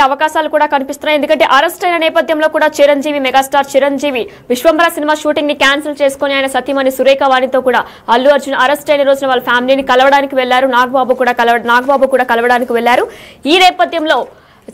అవకాశాలు కూడా కనిపిస్తున్నాయి. ఎందుకంటే అరెస్ట్ అయిన నేపథ్యంలో కూడా Chiranjeevi megastar Chiranjeevi Vishwambhara cinema shooting ని క్యాన్సిల్ చేసుకుని ఆయన సతీమణి సురేఖ వాణితో కూడా అల్లు అర్జున్ అరెస్ట్ అయిన రోజున వాళ్ళ ఫ్యామిలీని కలవడానికి వెళ్లారు. నాగబాబు కూడా కలవడానికి వెళ్లారు. ఈ నేపథ్యంలో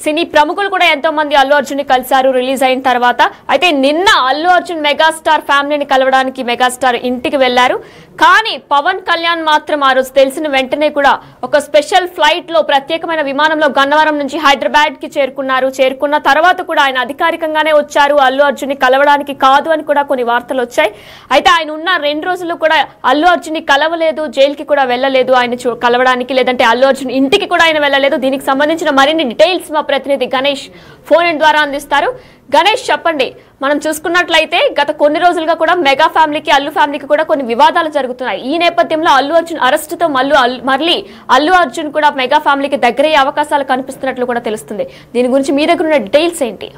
సినీ ప్రముఖులు కూడా ఎంతో మంది అల్లు అర్జున్ ని కలిశారు రిలీజ్ అయిన తర్వాత. అయితే నిన్న అల్లు అర్జున్ మెగాస్టార్ ఫ్యామిలీని కలవడానికి మెగాస్టార్ ఇంటికి వెళ్లారు. కానీ పవన్ కళ్యాణ్ మాత్రం ఆ రోజు తెలిసిన వెంటనే కూడా ఒక స్పెషల్ ఫ్లైట్ లో ప్రత్యేకమైన విమానంలో గన్నవరం నుంచి హైదరాబాద్ కి చేరుకున్న తర్వాత కూడా ఆయన అధికారికంగానే వచ్చారు. అల్లు అర్జున్ ని కలవడానికి కాదు అని కూడా కొన్ని వార్తలు వచ్చాయి. అయితే ఆయన ఉన్న 2 రోజులు కూడా అల్లు అర్జున్ ని కలవలేదు, జైలుకి కూడా వెళ్ళలేదు ఆయన కలవడానికి, లేదంటే అల్లు అర్జున్ ఇంటికి కూడా ఆయన వెళ్ళలేదు. దీనికి సంబంధించిన మరిన్ని డీటెయిల్స్ మా ప్రతినిధి గణేష్ ఫోన్ ఇన్ ద్వారా అందిస్తారు. గణేష్, చెప్పండి. మనం చూసుకున్నట్లయితే గత కొన్ని రోజులుగా కూడా మెగా ఫ్యామిలీకి అల్లు ఫ్యామిలీకి కూడా కొన్ని వివాదాలు జరుగుతున్నాయి. ఈ నేపథ్యంలో అల్లు అర్జున్ అరెస్ట్ తో మళ్ళీ అల్లు అర్జున్ కూడా మెగా ఫ్యామిలీకి దగ్గరయ్యే అవకాశాలు కనిపిస్తున్నట్లు కూడా తెలుస్తుంది. దీని గురించి మీ దగ్గర ఉన్న డీటెయిల్స్ ఏంటి?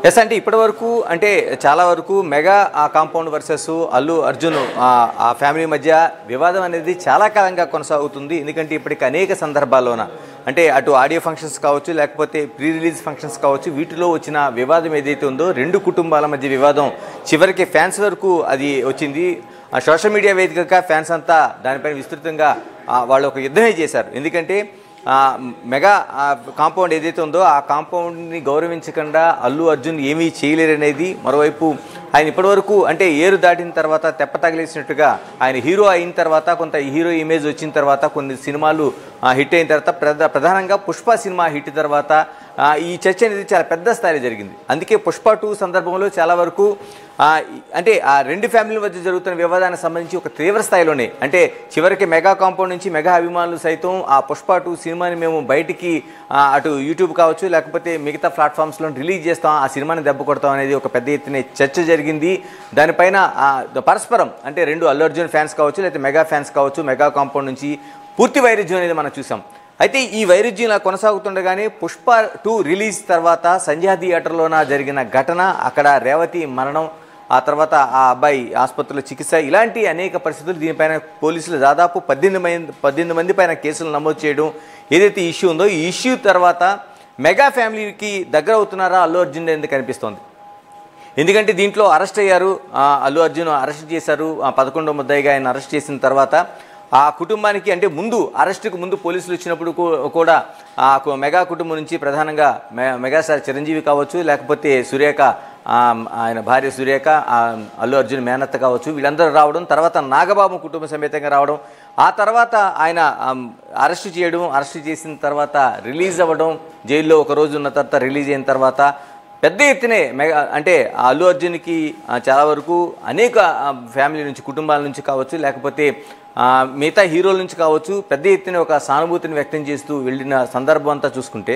ఎస్ అంటే ఇప్పటి వరకు అంటే చాలా వరకు mega compound versus Allu Arjun ఆ ఫ్యామిలీ మధ్య వివాదం అనేది చాలా కాలంగా కొనసాగుతుంది. ఎందుకంటే ఇప్పటికి అనేక సందర్భాల్లోన అంటే అటు ఆడియో ఫంక్షన్స్ కావచ్చు, లేకపోతే ప్రీ రిలీజ్ ఫంక్షన్స్ కావచ్చు, వీటిలో వచ్చిన వివాదం ఏదైతే ఉందో 2 కుటుంబాల మధ్య వివాదం చివరికి ఫ్యాన్స్ వరకు అది వచ్చింది. సోషల్ మీడియా వేదికగా ఫ్యాన్స్ అంతా దానిపైన విస్తృతంగా వాళ్ళు ఒక యుద్ధమే చేశారు. ఎందుకంటే మెగా కాంపౌండ్ ఏదైతే ఉందో ఆ కాంపౌండ్ని గౌరవించకుండా అల్లు అర్జున్ ఏమీ చేయలేరనేది. మరోవైపు ఆయన ఇప్పటివరకు అంటే ఏరు దాటిన తర్వాత తెప్ప తగిలేసినట్టుగా ఆయన హీరో అయిన తర్వాత కొంత హీరో ఇమేజ్ వచ్చిన తర్వాత కొన్ని సినిమాలు హిట్ అయిన తర్వాత ప్రధానంగా పుష్ప సినిమా హిట్ తర్వాత ఈ చర్చ అనేది చాలా పెద్ద స్థాయిలో జరిగింది. అందుకే పుష్ప 2 సందర్భంలో చాలా వరకు అంటే ఆ 2 ఫ్యామిలీల మధ్య జరుగుతున్న వివాదానికి సంబంధించి ఒక తీవ్ర స్థాయిలోనే అంటే చివరికి మెగా కాంపౌండ్ నుంచి మెగా అభిమానులు సైతం ఆ పుష్ప 2 సినిమాని మేము బయటికి అటు యూట్యూబ్ కావచ్చు, లేకపోతే మిగతా ప్లాట్ఫామ్స్లో రిలీజ్ చేస్తాం, ఆ సినిమాని దెబ్బ కొడతాం అనేది ఒక పెద్ద ఎత్తున చర్చ జరిగింది. దానిపైన పరస్పరం అంటే 2 అల్లు అర్జున్ ఫ్యాన్స్ కావచ్చు, లేకపోతే మెగా ఫ్యాన్స్ కావచ్చు, మెగా కాంపౌండ్ నుంచి పూర్తి వైరుధ్యం అనేది మనం చూసాం. అయితే ఈ వైరుధ్యం ఇలా కొనసాగుతుండగానే పుష్ప 2 రిలీజ్ తర్వాత సంధ్యా థియేటర్లోన జరిగిన ఘటన, అక్కడ రేవతి మరణం, ఆ తర్వాత ఆ అబ్బాయి ఆసుపత్రిలో చికిత్స, ఇలాంటి అనేక పరిస్థితులు దీనిపైన పోలీసులు దాదాపు 18 మంది పైన కేసులు నమోదు చేయడం ఏదైతే ఇష్యూ ఉందో ఈ ఇష్యూ తర్వాత మెగా ఫ్యామిలీకి దగ్గర అవుతున్నారా అల్లు అర్జున్ ఎందుకు కనిపిస్తోంది. ఎందుకంటే దీంట్లో అరెస్ట్ అయ్యారు, అల్లు అర్జున్ అరెస్ట్ చేశారు. 11వ ముద్దాయిగా ఆయన అరెస్ట్ చేసిన తర్వాత ఆ కుటుంబానికి అంటే ముందు అరెస్టుకు ముందు పోలీసులు వచ్చినప్పుడు కూడా ఆ మెగా కుటుంబం నుంచి ప్రధానంగా మెగాస్టార్ చిరంజీవి కావచ్చు, లేకపోతే సురేఖ ఆయన భార్య సురేఖ, అల్లు అర్జున్ మేనత్త కావచ్చు, వీళ్ళందరూ రావడం, తర్వాత నాగబాబు కుటుంబ సమేతంగా రావడం, ఆ తర్వాత ఆయన అరెస్ట్ చేసిన తర్వాత రిలీజ్ అవ్వడం, జైల్లో ఒక రోజు ఉన్న తర్వాత రిలీజ్ అయిన తర్వాత పెద్ద ఎత్తునే అంటే అల్లు అర్జున్కి చాలా వరకు అనేక ఫ్యామిలీ నుంచి కుటుంబాల నుంచి కావచ్చు, లేకపోతే మిగతా హీరోల నుంచి కావచ్చు పెద్ద ఎత్తున ఒక సానుభూతిని వ్యక్తం చేస్తూ వెళ్ళిన సందర్భం అంతా చూసుకుంటే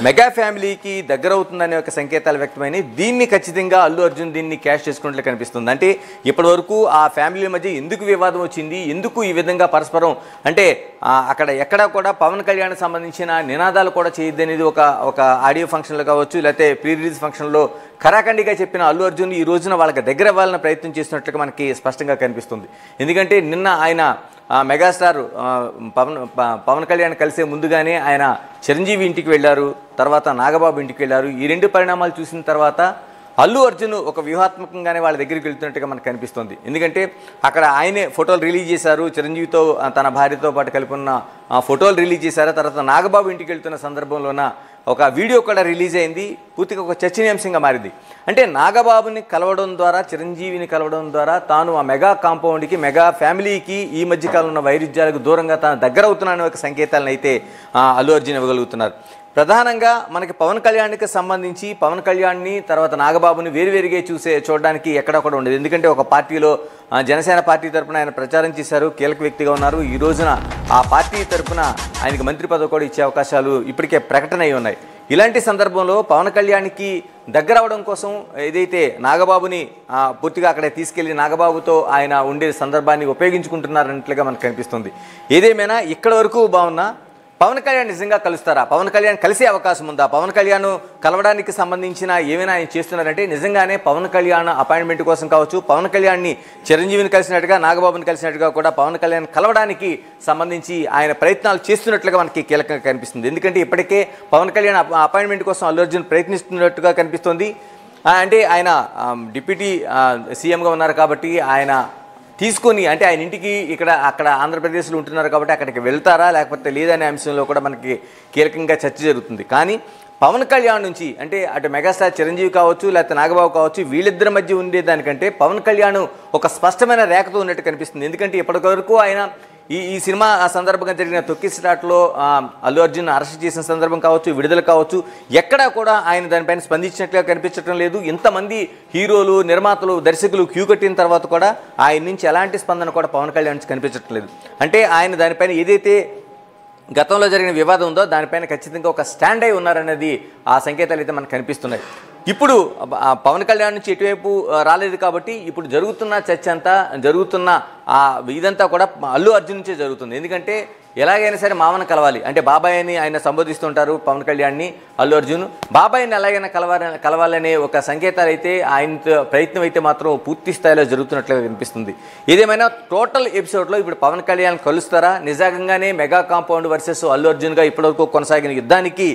మెగా ఫ్యామిలీకి దగ్గర అవుతుందనే ఒక సంకేతాలు వ్యక్తమైనవి. దీన్ని ఖచ్చితంగా అల్లు అర్జున్ దీన్ని క్యాష్ చేసుకున్నట్లు కనిపిస్తుంది. అంటే ఇప్పటివరకు ఆ ఫ్యామిలీ మధ్య ఎందుకు వివాదం వచ్చింది, ఎందుకు ఈ విధంగా పరస్పరం అంటే అక్కడ ఎక్కడా కూడా పవన్ కళ్యాణ్కి సంబంధించిన నినాదాలు కూడా చేయొద్దనేది ఒక ఆడియో ఫంక్షన్లో కావచ్చు, లేకపోతే ప్రీ రిలీజ్ ఫంక్షన్లో ఖరాఖండిగా చెప్పిన అల్లు అర్జున్ ఈ రోజున వాళ్ళకి దగ్గర అవ్వాలని ప్రయత్నం చేస్తున్నట్లుగా మనకి స్పష్టంగా కనిపిస్తుంది. ఎందుకంటే నిన్న ఆయన మెగాస్టార్ పవన్ కళ్యాణ్ కలిసే ముందుగానే ఆయన చిరంజీవి ఇంటికి వెళ్ళారు, తర్వాత నాగబాబు ఇంటికి వెళ్ళారు. ఈ 2 పరిణామాలు చూసిన తర్వాత అల్లు అర్జున్ ఒక వ్యూహాత్మకంగానే వాళ్ళ దగ్గరికి వెళ్తున్నట్టుగా మనకు కనిపిస్తుంది. ఎందుకంటే అక్కడ ఆయనే ఫోటోలు రిలీజ్ చేశారు, చిరంజీవితో తన భార్యతో పాటు కలిపి ఉన్న ఫోటోలు రిలీజ్ చేశారు. తర్వాత నాగబాబు ఇంటికి వెళ్తున్న సందర్భంలోన ఒక వీడియో కూడా రిలీజ్ అయింది, పూర్తిగా ఒక చర్చనీయాంశంగా మారింది. అంటే నాగబాబుని కలవడం ద్వారా, చిరంజీవిని కలవడం ద్వారా తాను ఆ మెగా కాంపౌండ్కి, మెగా ఫ్యామిలీకి ఈ మధ్యకాలంలో ఉన్న వైరుధ్యాలకు దూరంగా తాను దగ్గర అవుతున్నాననే ఒక సంకేతాలను అయితే అల్లు అర్జున్ ఇవ్వగలుగుతున్నారు. ప్రధానంగా మనకి పవన్ కళ్యాణ్కి సంబంధించి పవన్ కళ్యాణ్ని తర్వాత నాగబాబుని వేరువేరుగా చూడడానికి ఎక్కడా కూడా ఉండదు. ఎందుకంటే ఒక పార్టీలో జనసేన పార్టీ తరఫున ఆయన ప్రచారం చేశారు, కీలక వ్యక్తిగా ఉన్నారు. ఈ రోజున ఆ పార్టీ తరఫున ఆయనకు మంత్రి పదవి కూడా ఇచ్చే అవకాశాలు ఇప్పటికే ప్రకటన అయి ఉన్నాయి. ఇలాంటి సందర్భంలో పవన్ కళ్యాణ్కి దగ్గర అవడం కోసం ఏదైతే నాగబాబుని పూర్తిగా అక్కడే తీసుకెళ్లి నాగబాబుతో ఆయన ఉండే సందర్భాన్ని ఉపయోగించుకుంటున్నారన్నట్లుగా మనకు కనిపిస్తుంది. ఏదేమైనా ఇక్కడ వరకు బాగున్నా పవన్ కళ్యాణ్ నిజంగా కలుస్తారా? పవన్ కళ్యాణ్ కలిసే అవకాశం ఉందా? పవన్ కళ్యాణ్ కలవడానికి సంబంధించిన ఏమైనా ఆయన చేస్తున్నారంటే నిజంగానే పవన్ కళ్యాణ్ అపాయింట్మెంట్ కోసం కావచ్చు, పవన్ కళ్యాణ్ని చిరంజీవిని కలిసినట్టుగా నాగబాబుని కలిసినట్టుగా కూడా పవన్ కళ్యాణ్ కలవడానికి సంబంధించి ఆయన ప్రయత్నాలు చేస్తున్నట్లుగా మనకి కీలకంగా కనిపిస్తుంది. ఎందుకంటే ఇప్పటికే పవన్ కళ్యాణ్ అపాయింట్మెంట్ కోసం అల్లు అర్జున్ ప్రయత్నిస్తున్నట్టుగా కనిపిస్తుంది. అంటే ఆయన డిప్యూటీ సీఎంగా ఉన్నారు కాబట్టి ఆయన తీసుకొని అంటే ఆయన ఇంటికి అక్కడ ఆంధ్రప్రదేశ్లో ఉంటున్నారు కాబట్టి అక్కడికి వెళ్తారా లేకపోతే లేదనే అంశంలో కూడా మనకి కీలకంగా చర్చ జరుగుతుంది. కానీ పవన్ కళ్యాణ్ నుంచి అంటే అటు మెగాస్టార్ చిరంజీవి కావచ్చు లేకపోతే నాగబాబు కావచ్చు వీళ్ళిద్దరి మధ్య ఉండేదానికంటే పవన్ కళ్యాణ్ ఒక స్పష్టమైన రేఖతో ఉన్నట్టు కనిపిస్తుంది. ఎందుకంటే ఇప్పటివరకు ఆయన ఈ సినిమా సందర్భంగా జరిగిన తొక్కిసలాటలో అల్లు అర్జున్ అరెస్ట్ చేసిన సందర్భం కావచ్చు, విడుదల కావచ్చు, ఎక్కడా కూడా ఆయన దానిపైన స్పందించినట్లుగా కనిపించడం లేదు. ఇంతమంది హీరోలు, నిర్మాతలు, దర్శకులు క్యూ కట్టిన తర్వాత కూడా ఆయన నుంచి ఎలాంటి స్పందన కూడా పవన్ కళ్యాణ్ నుంచి కనిపించడం లేదు. అంటే ఆయన దానిపైన ఏదైతే గతంలో జరిగిన వివాదం ఉందో దానిపైన ఖచ్చితంగా ఒక స్టాండ్ అయి ఉన్నారనేది ఆ సంకేతాలు అయితే మనకు కనిపిస్తున్నాయి. ఇప్పుడు పవన్ కళ్యాణ్ నుంచి ఎటువైపు రాలేదు కాబట్టి ఇప్పుడు జరుగుతున్న చర్చ అంతా జరుగుతున్న ఇదంతా కూడా అల్లు అర్జున్ నుంచే జరుగుతుంది. ఎందుకంటే ఎలాగైనా సరే మామను కలవాలి అంటే బాబాయ్ అని ఆయన సంబోధిస్తుంటారు పవన్ కళ్యాణ్ని అల్లు అర్జున్. బాబాయ్ని ఎలాగైనా కలవాలనే ఒక సంకేతాలు అయితే ఆయన ప్రయత్నం అయితే మాత్రం పూర్తి స్థాయిలో జరుగుతున్నట్లుగా కనిపిస్తుంది. ఏదేమైనా టోటల్ ఎపిసోడ్లో ఇప్పుడు పవన్ కళ్యాణ్ కలుస్తారా? నిజంగానే మెగా కాంపౌండ్ వర్సెస్ అల్లు అర్జున్గా ఇప్పటివరకు కొనసాగిన యుద్ధానికి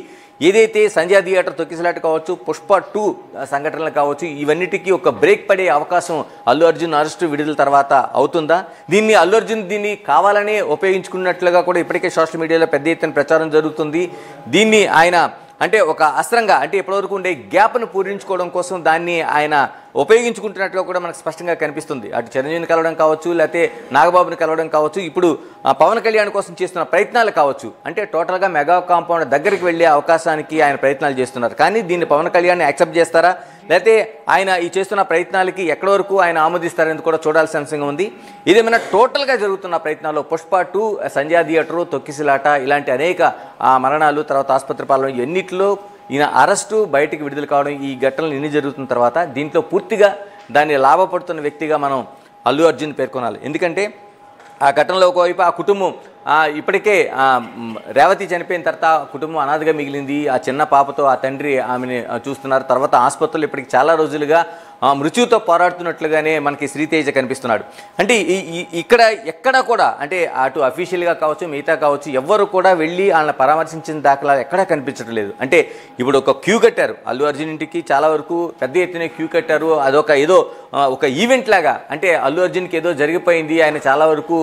ఏదైతే సంజయ్ థియేటర్ తొక్కిసలాట కావచ్చు, పుష్ప 2 సంఘటనలు కావచ్చు, ఇవన్నిటికీ ఒక బ్రేక్ పడే అవకాశం అల్లు అర్జున్ అరెస్టు విడుదల తర్వాత అవుతుందా? అల్లు అర్జున్ దీన్ని కావాలనే ఉపయోగించుకున్నట్లుగా కూడా ఇప్పటికే సోషల్ మీడియాలో పెద్ద ఎత్తున ప్రచారం జరుగుతుంది. దీన్ని ఆయన అంటే ఒక అస్త్రంగా అంటే ఇప్పటివరకు ఉండే గ్యాప్ను పూరించుకోవడం కోసం దాన్ని ఆయన ఉపయోగించుకుంటున్నట్టుగా కూడా మనకు స్పష్టంగా కనిపిస్తుంది. అటు చిరంజీవిని కలవడం కావచ్చు, లేకపోతే నాగబాబుని కలవడం కావచ్చు, ఇప్పుడు పవన్ కళ్యాణ్ కోసం చేస్తున్న ప్రయత్నాలు కావచ్చు, అంటే టోటల్గా మెగా కాంపౌండ్ దగ్గరికి వెళ్ళే అవకాశానికి ఆయన ప్రయత్నాలు చేస్తున్నారు. కానీ దీన్ని పవన్ కళ్యాణ్ యాక్సెప్ట్ చేస్తారా లేకపోతే ఆయన ఈ చేస్తున్న ప్రయత్నాలకి ఎక్కడి వరకు ఆయన ఆమోదిస్తారని కూడా చూడాల్సిన అంశంగా ఉంది. ఇదేమైనా టోటల్గా జరుగుతున్న ప్రయత్నాల్లో పుష్ప 2, సంజయ్ థియేటరు, తొక్కిసలాట ఇలాంటి అనేక మరణాలు, తర్వాత ఆసుపత్రి పాలన ఎన్నిటిలో ఈయన అరెస్టు బయటికి విడుదల కావడం ఈ ఘటనలు ఎన్ని జరుగుతున్న తర్వాత దీంట్లో పూర్తిగా దాన్ని లాభపడుతున్న వ్యక్తిగా మనం అల్లు అర్జున్ పేర్కొనాలి. ఎందుకంటే ఆ ఘటనలో ఒకవైపు ఆ కుటుంబం ఇప్పటికే రేవతి చనిపోయిన తర్వాత కుటుంబం అనాథగా మిగిలింది. ఆ చిన్న పాపతో ఆ తండ్రి ఆమెని చూస్తున్నారు. తర్వాత ఆసుపత్రులు ఇప్పటికి చాలా రోజులుగా మృత్యుతో పోరాడుతున్నట్లుగానే మనకి శ్రీతేజ కనిపిస్తున్నాడు. అంటే ఎక్కడ కూడా అంటే అటు అఫీషియల్గా కావచ్చు మిగతా కావచ్చు ఎవ్వరు కూడా వెళ్ళి వాళ్ళని పరామర్శించిన దాఖలా ఎక్కడా కనిపించడం లేదు. అంటే ఇప్పుడు ఒక క్యూ కట్టారు అల్లు అర్జున్ ఇంటికి, చాలా వరకు పెద్ద ఎత్తున క్యూ కట్టారు. అదొక ఏదో ఒక ఈవెంట్ లాగా అంటే అల్లు అర్జున్కి ఏదో జరిగిపోయింది, ఆయన చాలా వరకు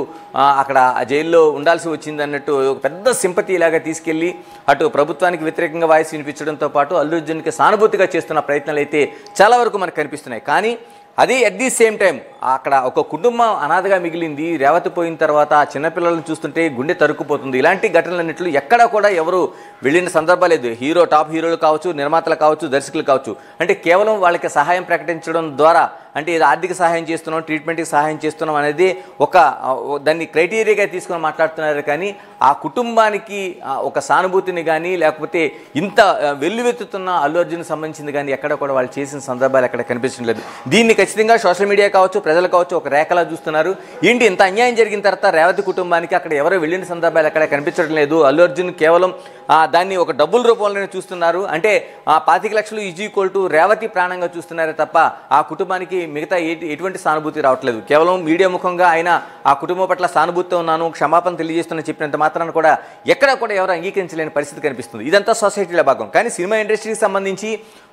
అక్కడ జైల్లో ఉండాల్సి వచ్చింది అన్నట్టు ఒక పెద్ద సింపతి లాగా తీసుకెళ్ళి అటు ప్రభుత్వానికి వ్యతిరేకంగా వాయిస్ వినిపించడంతో పాటు అల్లు అర్జున్కి సానుభూతిగా చేస్తున్న ప్రయత్నాలు అయితే చాలా వరకు మనకు కనిపిస్తున్నాయి. కానీ అదే అట్ ది సేమ్ టైం అక్కడ ఒక కుటుంబం అనాథగా మిగిలింది. రేవతి పోయిన తర్వాత ఆ చిన్నపిల్లలను చూస్తుంటే గుండె తరుక్కుపోతుంది. ఇలాంటి ఘటనలన్నింటిలో ఎక్కడా కూడా ఎవరు వెళ్ళిన సందర్భాలు లేదు. టాప్ హీరోలు కావచ్చు, నిర్మాతలు కావచ్చు, దర్శకులు కావచ్చు, అంటే కేవలం వాళ్ళకి సహాయం ప్రకటించడం ద్వారా అంటే ఇది ఆర్థిక సహాయం చేస్తున్నాం, ట్రీట్మెంట్కి సహాయం చేస్తున్నాం అనేది దాన్ని క్రైటీరియాగా తీసుకొని మాట్లాడుతున్నారు. కానీ ఆ కుటుంబానికి ఒక సానుభూతిని కానీ లేకపోతే ఇంత వెల్లువెత్తుతున్న అల్లు అర్జున్ సంబంధించింది కానీ ఎక్కడ కూడా వాళ్ళు చేసిన సందర్భాలు ఎక్కడ కనిపించడం లేదు. దీన్ని ఖచ్చితంగా సోషల్ మీడియా కావచ్చు, ప్రజలు కావచ్చు ఒక రేఖలా చూస్తున్నారు. ఏంటి ఇంత అన్యాయం జరిగిన తర్వాత రేవతి కుటుంబానికి అక్కడ ఎవరో వెళ్ళిన సందర్భాలు ఎక్కడ కనిపించడం లేదు. అల్లు అర్జున్ కేవలం దాన్ని ఒక డబ్బుల రూపంలోనే చూస్తున్నారు. అంటే 25 లక్షలు ఈజ్ రేవతి ప్రాణంగా చూస్తున్నారే తప్ప ఆ కుటుంబానికి మిగతా ఎటువంటి సానుభూతి రావట్లేదు. కేవలం మీడియా ముఖంగా ఆయన ఆ కుటుంబం పట్ల సానుభూతితో ఉన్నాను, క్షమాపణ తెలియజేస్తున్నా చెప్పినంత మాత్రాన కూడా ఎక్కడ కూడా ఎవరు అంగీకరించలేని పరిస్థితి కనిపిస్తుంది. ఇదంతా సొసైటీలో భాగం. కానీ సినిమా ఇండస్ట్రీకి సంబంధించి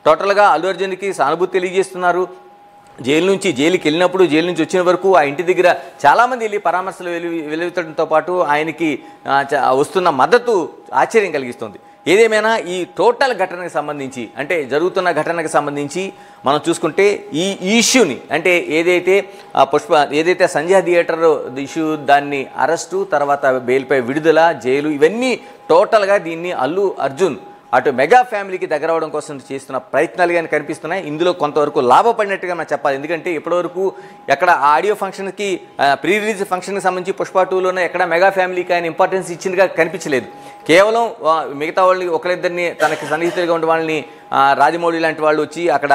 టోటల్గా అల్లు అర్జున్కి సానుభూతి తెలియజేస్తున్నారు. జైలుకి వెళ్ళినప్పుడు, జైలు నుంచి వచ్చిన వరకు ఆ ఇంటి దగ్గర చాలామంది వెళ్ళి పరామర్శలు వెలువెత్తడంతో పాటు ఆయనకి వస్తున్న మద్దతు ఆశ్చర్యం కలిగిస్తుంది. ఏదేమైనా ఈ టోటల్ ఘటనకు సంబంధించి అంటే జరుగుతున్న ఘటనకు సంబంధించి మనం చూసుకుంటే ఈ ఇష్యూని అంటే ఏదైతే సంజయ్ థియేటర్ ఇష్యూ దాన్ని అరెస్టు తర్వాత బెయిల్పై విడుదల, జైలు ఇవన్నీ టోటల్గా దీన్ని అల్లు అర్జున్ అటు మెగా ఫ్యామిలీకి దగ్గర అవడం కోసం చేస్తున్న ప్రయత్నాలు కానీ కనిపిస్తున్నాయి. ఇందులో కొంతవరకు లాభపడినట్టుగా మనం చెప్పాలి. ఎందుకంటే ఇప్పటివరకు ఎక్కడ ఆడియో ఫంక్షన్కి ప్రీ రిలీజ్ ఫంక్షన్కి సంబంధించి పుష్ప 2లోనే ఎక్కడ మెగా ఫ్యామిలీకి ఆయన ఇంపార్టెన్స్ ఇచ్చిందిగా కనిపించలేదు. కేవలం మిగతా వాళ్ళని ఒకరిద్దరిని తనకి సన్నిహితులుగా ఉండే వాళ్ళని రాజమౌళి లాంటి వాళ్ళు వచ్చి అక్కడ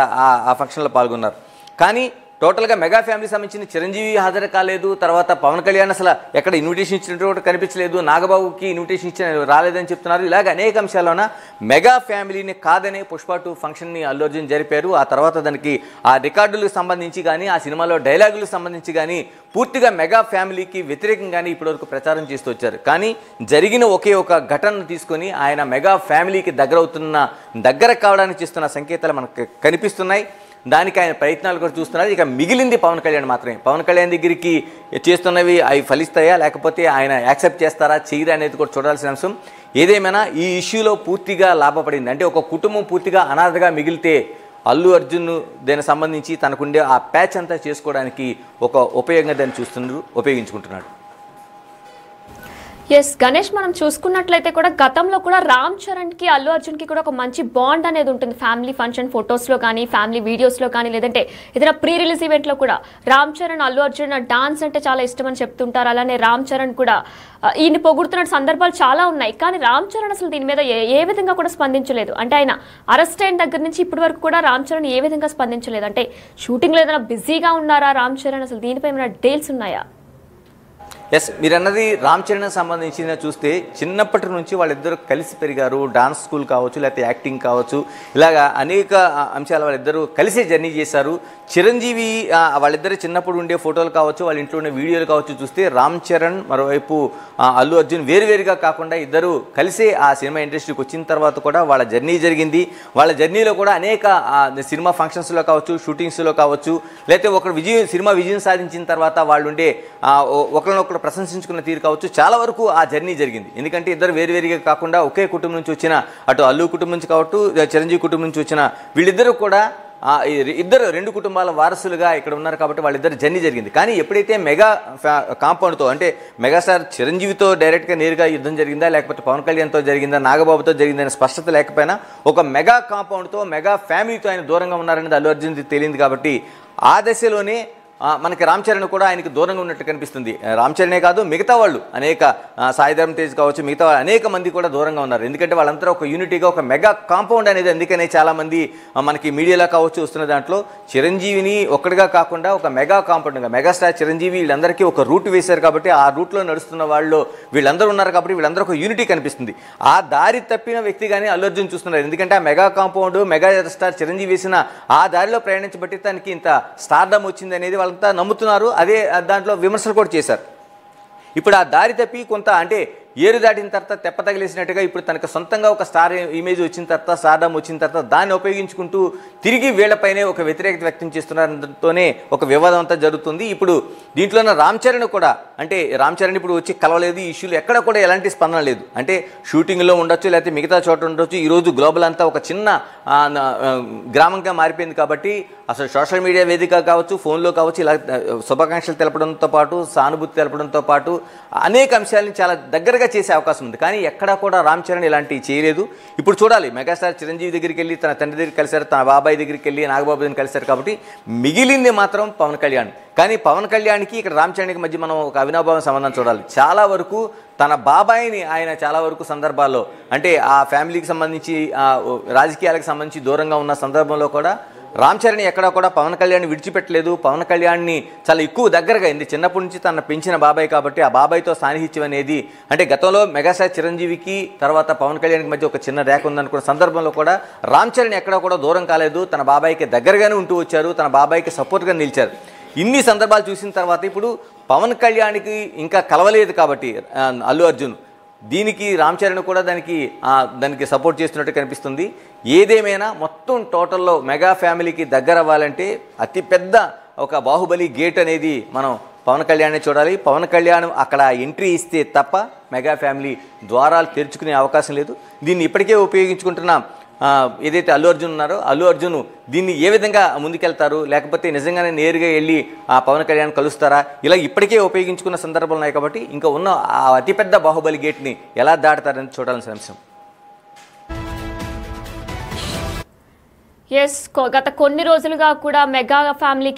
ఆ ఫంక్షన్లో పాల్గొన్నారు. కానీ టోటల్గా మెగా ఫ్యామిలీ సంబంధించిన చిరంజీవి హాజరు కాలేదు, తర్వాత పవన్ కళ్యాణ్ అసలు ఎక్కడ ఇన్విటేషన్ ఇచ్చినట్టు కనిపించలేదు, నాగబాబుకి ఇన్విటేషన్ ఇచ్చిన రాలేదని చెప్తున్నారు. ఇలాగ అనేక అంశాల్లోన మెగా ఫ్యామిలీని కాదనే పుష్ప 2 ఫంక్షన్ని అల్లు అర్జున్ జరిపారు. ఆ తర్వాత దానికి ఆ రికార్డులకు సంబంధించి కానీ ఆ సినిమాలో డైలాగులకు సంబంధించి కానీ పూర్తిగా మెగా ఫ్యామిలీకి వ్యతిరేకంగానే ఇప్పటివరకు ప్రచారం చేస్తూ వచ్చారు. కానీ జరిగిన ఒకే ఒక ఘటనను తీసుకొని ఆయన మెగా ఫ్యామిలీకి దగ్గర కావడానికి చేస్తున్న సంకేతాలు మనకు కనిపిస్తున్నాయి. దానికి ఆయన ప్రయత్నాలు కూడా చూస్తున్నారు. ఇక మిగిలింది పవన్ కళ్యాణ్ మాత్రమే. పవన్ కళ్యాణ్ దగ్గరికి చేస్తున్నవి అవి ఫలిస్తాయా లేకపోతే ఆయన యాక్సెప్ట్ చేస్తారా చేయరా అనేది కూడా చూడాల్సిన అంశం. ఏదేమైనా ఈ ఇష్యూలో పూర్తిగా లాభపడింది. అంటే ఒక కుటుంబం పూర్తిగా అనాథగా మిగిలితే అల్లు అర్జున్ దానికి సంబంధించి తనకుండే ఆ ప్యాచ్ అంతా చేసుకోవడానికి ఒక ఉపయోగంగా దాన్ని ఉపయోగించుకుంటున్నాడు. ఎస్ గణేష్, మనం చూసుకున్నట్లయితే కూడా గతంలో కూడా రామ్ చరణ్కి అల్లు అర్జున్కి కూడా ఒక మంచి బాండ్ అనేది ఉంటుంది. ఫ్యామిలీ ఫంక్షన్ ఫొటోస్లో కానీ ఫ్యామిలీ వీడియోస్లో కానీ లేదంటే ఏదైనా ప్రీ రిలీజ్ ఈవెంట్లో కూడా రామ్ చరణ్ అల్లు అర్జున్ డాన్స్ అంటే చాలా ఇష్టం అని చెప్తుంటారు. అలానే రామ్ చరణ్ కూడా ఈయన పొగుడుతున్న సందర్భాలు చాలా ఉన్నాయి. కానీ రామ్ చరణ్ అసలు దీని మీద ఏ విధంగా కూడా స్పందించలేదు. అంటే ఆయన అరెస్ట్ అయిన దగ్గర నుంచి ఇప్పటి వరకు కూడా రామ్ చరణ్ ఏ విధంగా స్పందించలేదు. అంటే షూటింగ్లో ఏదైనా బిజీగా ఉన్నారా రామ్ చరణ్? అసలు దీనిపై ఏమైనా డీటెయిల్స్ ఉన్నాయా? ఎస్, మీరు అన్నది రామ్ చరణ్ సంబంధించిన చూస్తే చిన్నప్పటి నుంచి వాళ్ళిద్దరూ కలిసి పెరిగారు. డాన్స్ స్కూల్ కావచ్చు, లేకపోతే యాక్టింగ్ కావచ్చు, ఇలాగా అనేక అంశాలు వాళ్ళిద్దరూ కలిసి జర్నీ చేశారు. చిరంజీవి వాళ్ళిద్దరు చిన్నప్పుడు ఉండే ఫోటోలు కావచ్చు, వాళ్ళ ఇంట్లో ఉండే వీడియోలు కావచ్చు చూస్తే రామ్ చరణ్ మరోవైపు అల్లు అర్జున్ వేరువేరుగా కాకుండా ఇద్దరు కలిసే ఆ సినిమా ఇండస్ట్రీకి వచ్చిన తర్వాత కూడా వాళ్ళ జర్నీ జరిగింది. వాళ్ళ జర్నీలో కూడా అనేక సినిమా ఫంక్షన్స్లో కావచ్చు, షూటింగ్స్లో కావచ్చు, లేకపోతే ఒక సినిమా విజయం సాధించిన తర్వాత వాళ్ళు ఉండే ఒకరినొకరు ప్రశంసించుకున్న తీరు కావచ్చు, చాలా వరకు ఆ జర్నీ జరిగింది. ఎందుకంటే ఇద్దరు వేరువేరుగా కాకుండా ఒకే కుటుంబం నుంచి వచ్చిన, అటు అల్లు కుటుంబం నుంచి కావచ్చు, చిరంజీవి కుటుంబం నుంచి వచ్చిన వీళ్ళిద్దరూ కూడా ఇద్దరు 2 కుటుంబాల వారసులుగా ఇక్కడ ఉన్నారు కాబట్టి వాళ్ళిద్దరు జర్నీ జరిగింది. కానీ ఎప్పుడైతే మెగా కాంపౌండ్తో అంటే మెగాస్టార్ చిరంజీవితో డైరెక్ట్గా నేరుగా యుద్ధం జరిగిందా లేకపోతే పవన్ కళ్యాణ్తో జరిగిందా నాగబాబుతో జరిగిందనే స్పష్టత లేకపోయినా ఒక మెగా కాంపౌండ్తో మెగా ఫ్యామిలీతో ఆయన దూరంగా ఉన్నారనేది అల్లు అర్జున్ తెలియదు. కాబట్టి ఆ దశలోనే మనకి రామ్ చరణ్ కూడా ఆయనకి దూరంగా ఉన్నట్టు కనిపిస్తుంది. రామ్ చరణే కాదు, మిగతా వాళ్ళు అనేక సాయిధరమ్ తేజ్ కావచ్చు, మిగతా అనేక మంది కూడా దూరంగా ఉన్నారు. ఎందుకంటే వాళ్ళంతా ఒక యూనిటీగా ఒక మెగా కాంపౌండ్ అనేది, అందుకనే చాలామంది మనకి మీడియాలో కావచ్చు వస్తున్న దాంట్లో చిరంజీవిని ఒక్కడిగా కాకుండా ఒక మెగా కాంపౌండ్గా మెగాస్టార్ చిరంజీవి వీళ్ళందరికీ ఒక రూట్ వేశారు. కాబట్టి ఆ రూట్లో నడుస్తున్న వాళ్ళు వీళ్ళందరూ ఉన్నారు కాబట్టి వీళ్ళందరూ ఒక యూనిటీ కనిపిస్తుంది. ఆ దారి తప్పిన వ్యక్తిగానే అల్లు అర్జున్ చూస్తున్నారు. ఎందుకంటే ఆ mega compound mega star Chiranjeevi వేసిన ఆ దారిలో ప్రయాణించబట్టి తనకి ఇంత స్టార్డమ్ వచ్చింది అనేది అంతా నమ్ముతున్నారు. అదే దాంట్లో విమర్శలు కూడా చేశారు. ఇప్పుడు ఆ దారి తప్పి కొంత అంటే ఏరు దాటిన తర్వాత తెప్ప తగిలేసినట్టుగా ఇప్పుడు తనకు సొంతంగా ఒక స్టార్ ఇమేజ్ వచ్చిన తర్వాత, స్టార్డమ్ వచ్చిన తర్వాత దాన్ని ఉపయోగించుకుంటూ తిరిగి వీళ్లపైనే ఒక వ్యతిరేకత వ్యక్తం చేస్తున్నారంతోనే ఒక వివాదం అంతా జరుగుతుంది. ఇప్పుడు దీంట్లోనే రామ్ చరణ్ కూడా, అంటే రామ్ చరణ్ ఇప్పుడు వచ్చి కలవలేదు, ఈ ఇష్యూలు ఎక్కడ కూడా ఎలాంటి స్పందన లేదు. అంటే షూటింగ్లో ఉండొచ్చు, లేకపోతే మిగతా చోట ఉండొచ్చు. ఈరోజు గ్లోబల్ అంతా ఒక చిన్న గ్రామంగా మారిపోయింది కాబట్టి అసలు సోషల్ మీడియా వేదిక కావచ్చు, ఫోన్లో కావచ్చు, ఇలా శుభాకాంక్షలు తెలపడంతో పాటు సానుభూతి తెలపడంతో పాటు అనేక అంశాలని చాలా దగ్గరగా చేసే అవకాశం ఉంది. కానీ ఎక్కడా కూడా రామ్ చరణ్ ఇలాంటివి చేయలేదు. ఇప్పుడు చూడాలి, మెగాస్టార్ చిరంజీవి దగ్గరికి వెళ్ళి తన తండ్రి దగ్గరికి కలిశారు, తన బాబాయ్ దగ్గరికి వెళ్ళి నాగబాబు దగ్గరికి కలిశారు. కాబట్టి మిగిలింది మాత్రం పవన్ కళ్యాణ్. కానీ పవన్ కళ్యాణ్కి ఇక్కడ రామ్ చరణ్కి మధ్య మనం ఒక అవినాభావ సంబంధం చూడాలి. చాలా వరకు తన బాబాయిని ఆయన చాలా వరకు సందర్భాల్లో అంటే ఆ ఫ్యామిలీకి సంబంధించి రాజకీయాలకు సంబంధించి దూరంగా ఉన్న సందర్భంలో కూడా రామ్ చరణ్ ఎక్కడా కూడా పవన్ కళ్యాణ్ విడిచిపెట్టలేదు. పవన్ కళ్యాణ్ని చాలా ఎక్కువ దగ్గరగా అయింది. చిన్నప్పటి నుంచి తన పెంచిన బాబాయ్ కాబట్టి ఆ బాబాయ్తో సాన్నిహిత్యం అనేది, అంటే గతంలో మెగాస్టార్ చిరంజీవికి తర్వాత పవన్ కళ్యాణ్కి మధ్య ఒక చిన్న రేఖ ఉందనుకున్న సందర్భంలో కూడా రామ్ చరణ్ ఎక్కడా కూడా దూరం కాలేదు. తన బాబాయ్కి దగ్గరగానే ఉంటూ వచ్చారు, తన బాబాయ్కి సపోర్ట్గా నిలిచారు. ఇన్ని సందర్భాలు చూసిన తర్వాత ఇప్పుడు పవన్ కళ్యాణ్కి ఇంకా కలవలేదు కాబట్టి అల్లు అర్జున్ దీనికి రామ్ చరణ్ కూడా దానికి సపోర్ట్ చేస్తున్నట్టు కనిపిస్తుంది. ఏదేమైనా మొత్తం టోటల్లో మెగా ఫ్యామిలీకి దగ్గర అవ్వాలంటే అతిపెద్ద ఒక బాహుబలి గేట్ అనేది మనం పవన్ కళ్యాణ్ని చూడాలి. పవన్ కళ్యాణ్ అక్కడ ఎంట్రీ ఇస్తే తప్ప మెగా ఫ్యామిలీ ద్వారాలు తెరుచుకునే అవకాశం లేదు. దీన్ని ఇప్పటికే ఉపయోగించుకుంటున్నాం ఏదైతే అల్లు అర్జున్ ఉన్నారో అల్లు అర్జున్ దీన్ని ఏ విధంగా ముందుకెళ్తారు, లేకపోతే నిజంగానే నేరుగా వెళ్ళి ఆ పవన్ కళ్యాణ్ కలుస్తారా, ఇలా ఇప్పటికే ఉపయోగించుకున్న సందర్భాలు ఉన్నాయి. కాబట్టి ఇంకా ఉన్న ఆ అతిపెద్ద బాహుబలి గేట్ని ఎలా దాటుతారని చూడాల్సిన అంశం. ఎస్, గత కొన్ని రోజులుగా కూడా మెగా ఫ్యామిలీకి